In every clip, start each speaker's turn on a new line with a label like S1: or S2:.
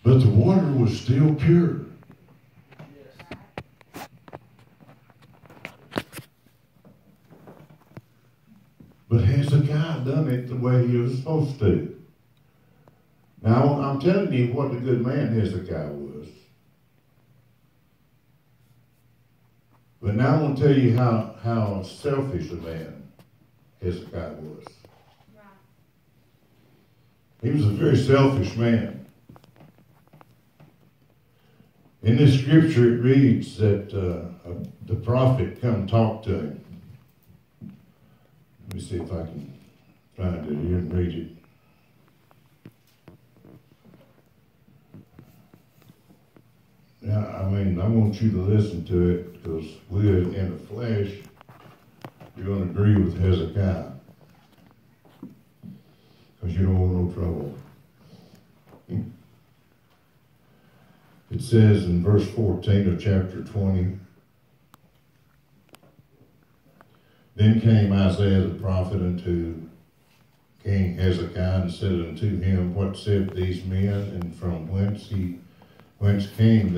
S1: but the water was still pure. But Hezekiah done it the way he was supposed to. Now, I'm telling you what a good man Hezekiah was. But now I want to tell you how selfish a man Hezekiah was. He was a very selfish man. In this scripture it reads that the prophet come talk to him. Let me see if I can find it here and read it. Now, I mean, I want you to listen to it because we're in the flesh. You're going to agree with Hezekiah because you don't want no trouble. It says in verse 14 of chapter 20, Then came Isaiah the prophet unto King Hezekiah and said unto him, What said these men, and from whence came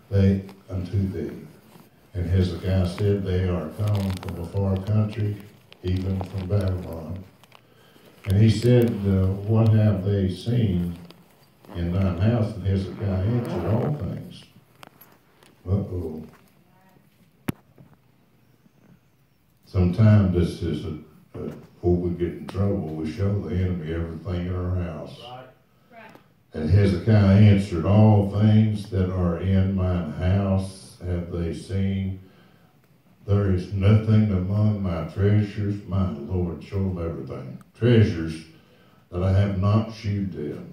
S1: they unto thee? And Hezekiah said, They are come from a far country, even from Babylon. And he said, What have they seen in thine house? And Hezekiah answered, All things. Uh-oh. Sometimes this is before we get in trouble, we show the enemy everything in our house. Right. And Hezekiah answered, All things that are in mine house have they seen. There is nothing among my treasures, my Lord, show them everything. Treasures that I have not shewed them.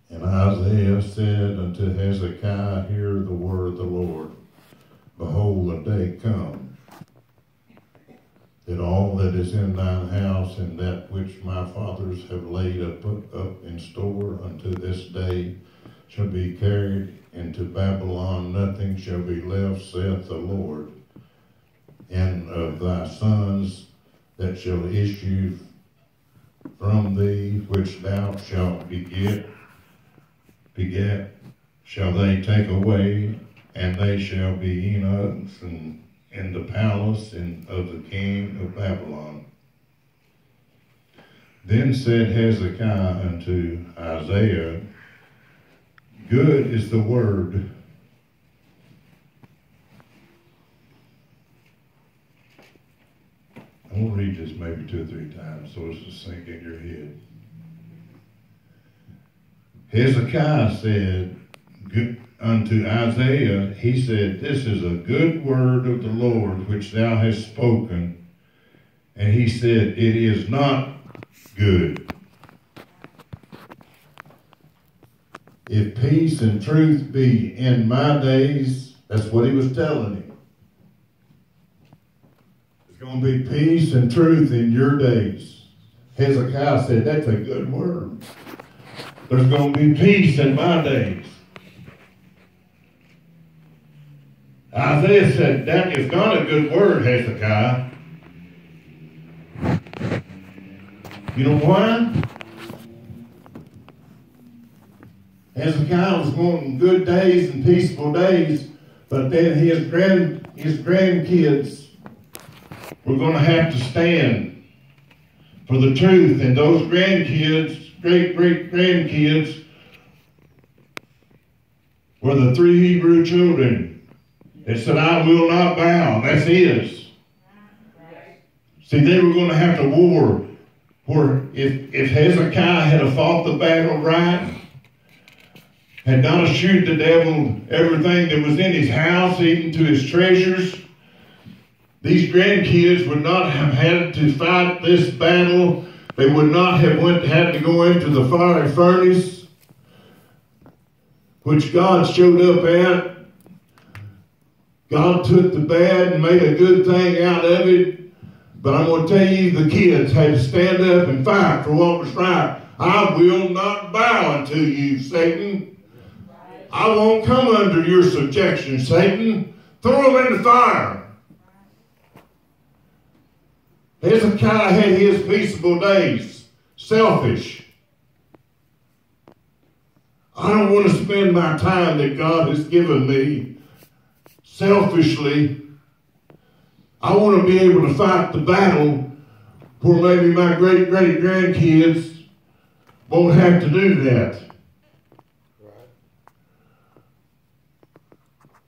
S1: And Isaiah said unto Hezekiah, Hear the word of the Lord. Behold, a day come, that all that is in thine house and that which my fathers have laid up in store unto this day shall be carried into Babylon. Nothing shall be left, saith the Lord. And of thy sons that shall issue from thee, which thou shalt beget, shall they take away, and they shall be eunuchs in the palace of the king of Babylon. Then said Hezekiah unto Isaiah, Good is the word. I want to read this maybe 2 or 3 times so it's to sink in your head. Hezekiah said unto Isaiah, he said, This is a good word of the Lord which thou hast spoken. And he said, It is not good. If peace and truth be in my days, that's what he was telling him. There's going to be peace and truth in your days. Hezekiah said, That's a good word. There's going to be peace in my days. Isaiah said, That is not a good word, Hezekiah. You know why? Hezekiah was wanting good days and peaceful days, but then his grandkids were going to have to stand for the truth, and those grandkids, great-great-grandkids, were the 3 Hebrew children that said, I will not bow. That's his. See, they were going to have to war where if Hezekiah had fought the battle right, had not eschewed the devil everything that was in his house, even to his treasures, these grandkids would not have had to fight this battle. They would not have had to go into the fiery furnace, which God showed up at. God took the bad and made a good thing out of it. But I'm going to tell you, the kids had to stand up and fight for what was right. I will not bow unto you, Satan. I won't come under your subjection, Satan. Throw them in the fire. Hezekiah had his peaceable days. selfish. I don't want to spend my time that God has given me selfishly. I want to be able to fight the battle where maybe my great-great-grandkids won't have to do that.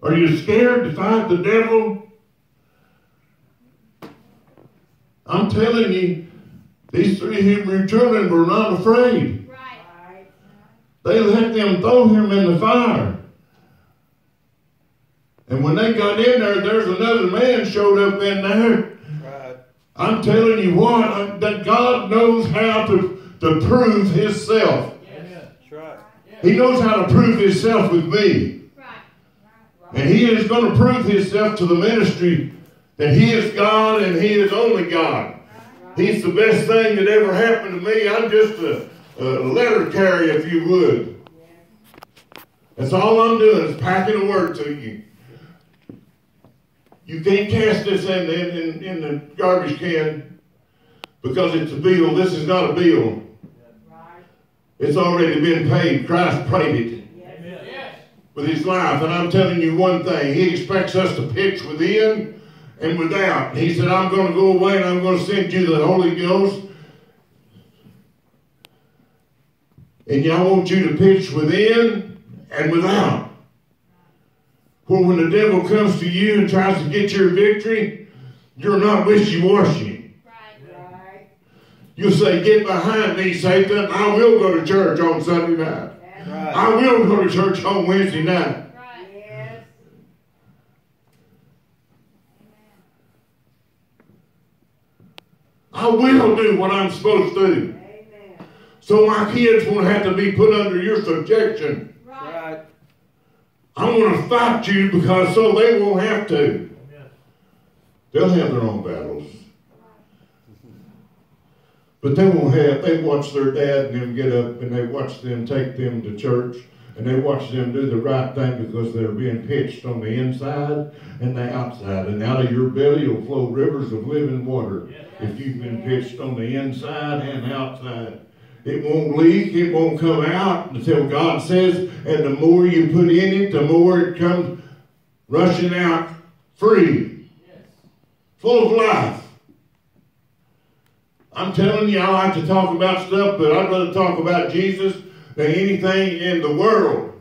S1: Are you scared to fight the devil? I'm telling you, these 3 Hebrew children were not afraid. Right. They let them throw him in the fire. And when they got in there, there's another man showed up in there. Right. I'm telling you what, that God knows how to prove himself. Yes. That's right. He knows how to prove himself with me. Right. And he is going to prove himself to the ministry that he is God and he is only God. He's the best thing that ever happened to me. I'm just a letter carrier, if you would. That's all I'm doing is packing a word to you. You can't cast this in the garbage can because it's a bill. This is not a bill. It's already been paid. Christ paid it with his life. And I'm telling you one thing. He expects us to pitch within and without. He said, I'm going to go away and I'm going to send you the Holy Ghost. And I want you to pitch within and without. For when the devil comes to you and tries to get your victory, you're not wishy-washy. Right. You'll say, get behind me, Satan. I will go to church on Sunday night. Right. I will go to church on Wednesday night. Right. Yes. I will do what I'm supposed to do. Amen. So my kids won't have to be put under your subjection. Right. I'm going to fight you because so they won't have to. Amen. They'll have their own battles. But they won't have, they watch their dad and them get up and they watch them take them to church and they watch them do the right thing because they're being pitched on the inside and the outside. And out of your belly will flow rivers of living water if you've been pitched on the inside and outside. It won't leak, it won't come out until God says, and the more you put in it, the more it comes rushing out free, full of life. I'm telling you, I like to talk about stuff, but I'd rather talk about Jesus than anything in the world.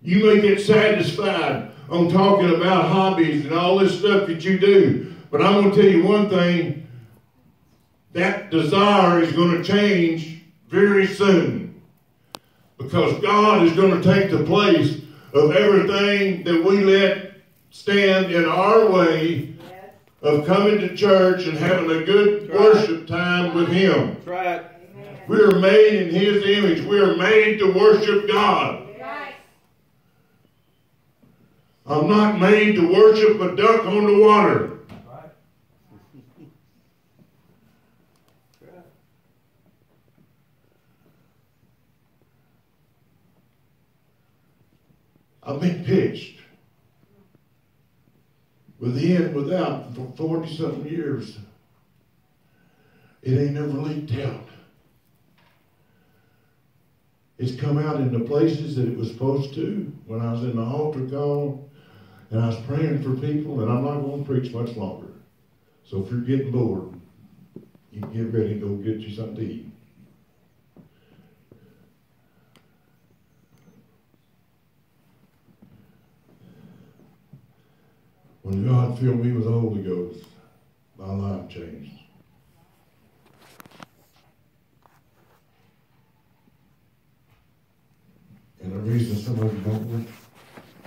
S1: You may get satisfied on talking about hobbies and all this stuff that you do, but I'm going to tell you one thing. That desire is going to change very soon because God is going to take the place of everything that we let stand in our way of coming to church and having a good worship time with him. That's right. We are made in his image. We are made to worship God. Yes. I'm not made to worship a duck on the water. I've been pitched within, without for 40-something years. It ain't never leaked out. It's come out in the places that it was supposed to. When I was in the altar call and I was praying for people, and I'm not going to preach much longer. So if you're getting bored, you can get ready and go get you something to eat. When God filled me with the Holy Ghost, my life changed. And the reason some of you don't want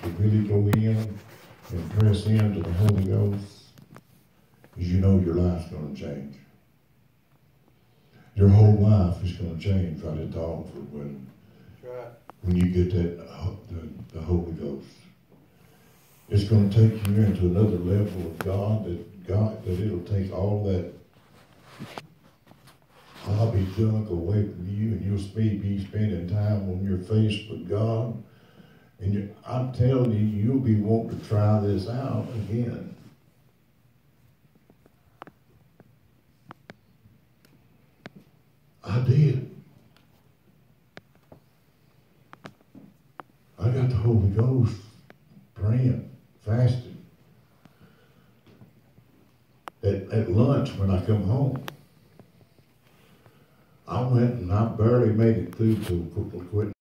S1: to really go in and press into the Holy Ghost is you know your life's going to change. Your whole life is going to change right at all for when you get the Holy Ghost. It's going to take you into another level of God that it'll take all that hobby junk away from you, and you'll be spending time on your face with God. And I'm telling you, you'll be wanting to try this out again. did. I got the Holy Ghost praying, fasting. At lunch when I come home, I went and I barely made it through to quit